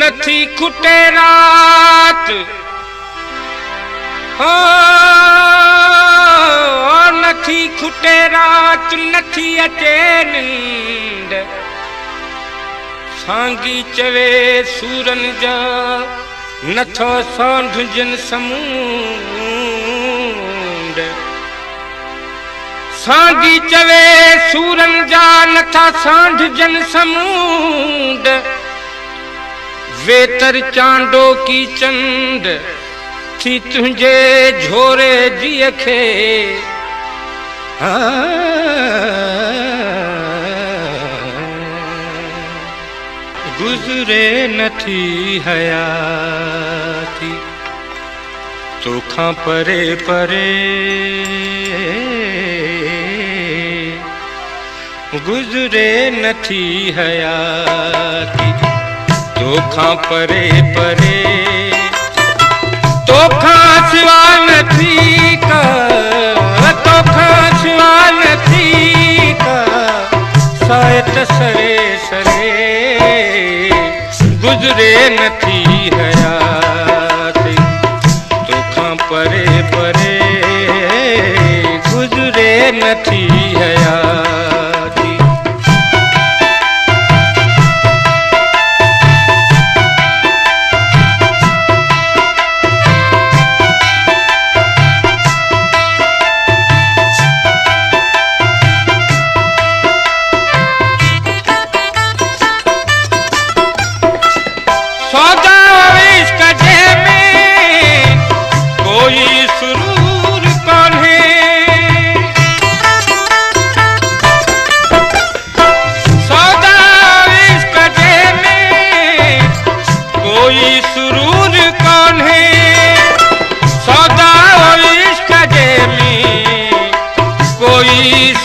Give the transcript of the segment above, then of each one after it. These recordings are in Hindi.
नथी खुटे रात हो नथी खुटे रात नथी अचे निंड सांगी चवे सूरन जा नथो सांढ जिन समूंड सांगी चवे सूरन जा नथा सांढ जन समूंड वेतर चांडो की चंड थी तुझे झोरे जी खे गुजरे नथी हयाती तोखा परे परे गुजरे नथी हयाती तोखा परे परे तोखा सिवा नथी का तोखा सिवा नथी का सायत सरे सरे गुजरे नथी हयाती तोखा परे परे गुजरे नथी हयाती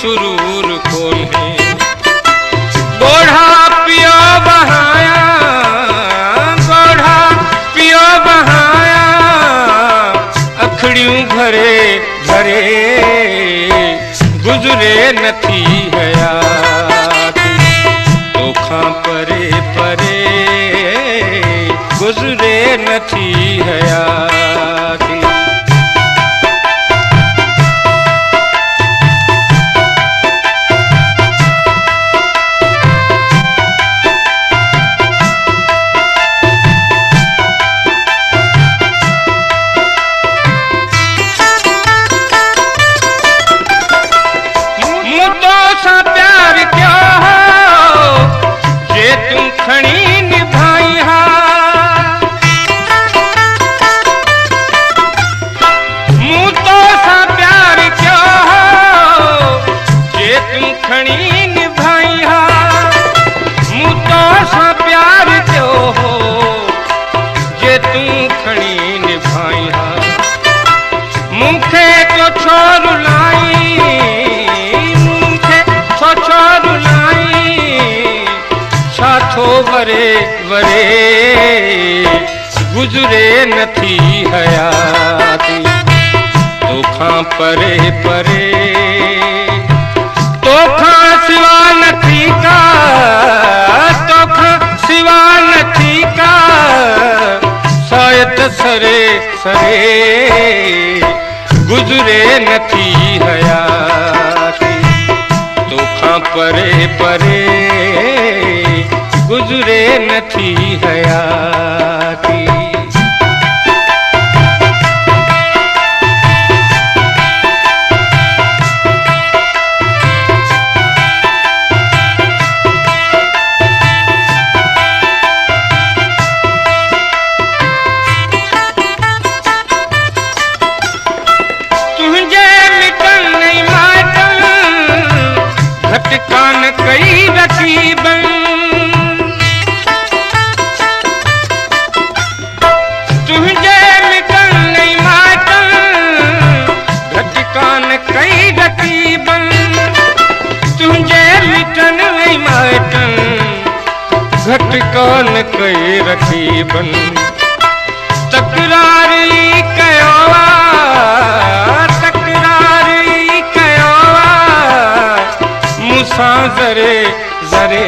सुरूर कौन है गोढ़ा पियो बहाया गोढ़ा पियो बहाया अखड़ियों भरे भरे गुजरे नथी हयाती तोखा परे परे गुजरे नथी हयाती मुखे तो छोड़ लाई मुखे तो छोड़ लाई छाछो वरे वरे गुजरे नथी हयाती तोखा परे परे तोखा सिवा नथी का तोखा सिवा नथी का सायत सरे सरे गुजरे नथी हयाती तोखा परे परे गुजरे नथी हयाती कान कई रकीबन तुझे मिटन नहीं मातन घटकान कई रकीबन तुझे मिटन नहीं मातन घटकान कई रकीबन तकरारी कयोवा मुसा जरे जरे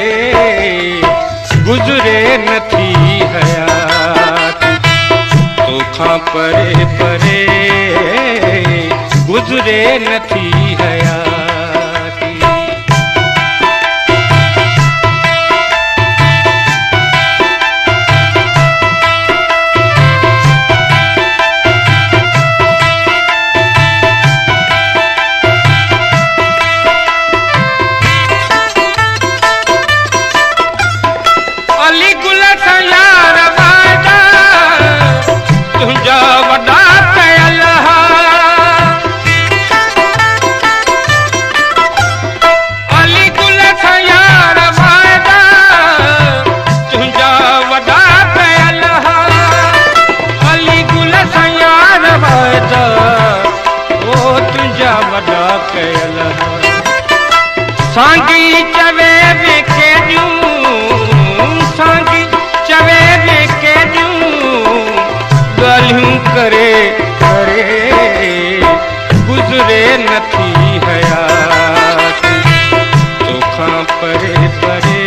गुज़रे नथी हयाती तोखां परे परे गुज़रे नथी हयाती। अली गुल सां यार वादा तुंहिंजा वॾा कयल हा। अली गुल सां यार वादा तुंहिंजा वॾा कयल हा। अली गुल सां यार वादा ओ तुंहिंजा वॾा कयल हा। सांगी चवे में केॾियूं सांगी चवे में केॾियूं ॻाल्हियूं करे करे गुज़रे नथी हयाती तोखां परे परे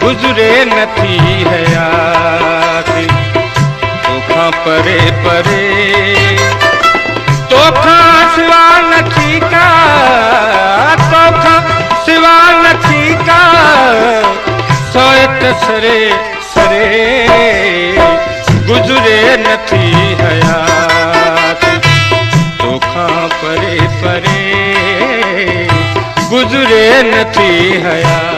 गुज़रे नथी हयाती तोखां परे परे तोखां सिवा नथी का तोखां सिवा नथी का सोयत सरे सरे गुज़रे नथी हयाती तोखां परे परे गुज़रे नथी हयाती।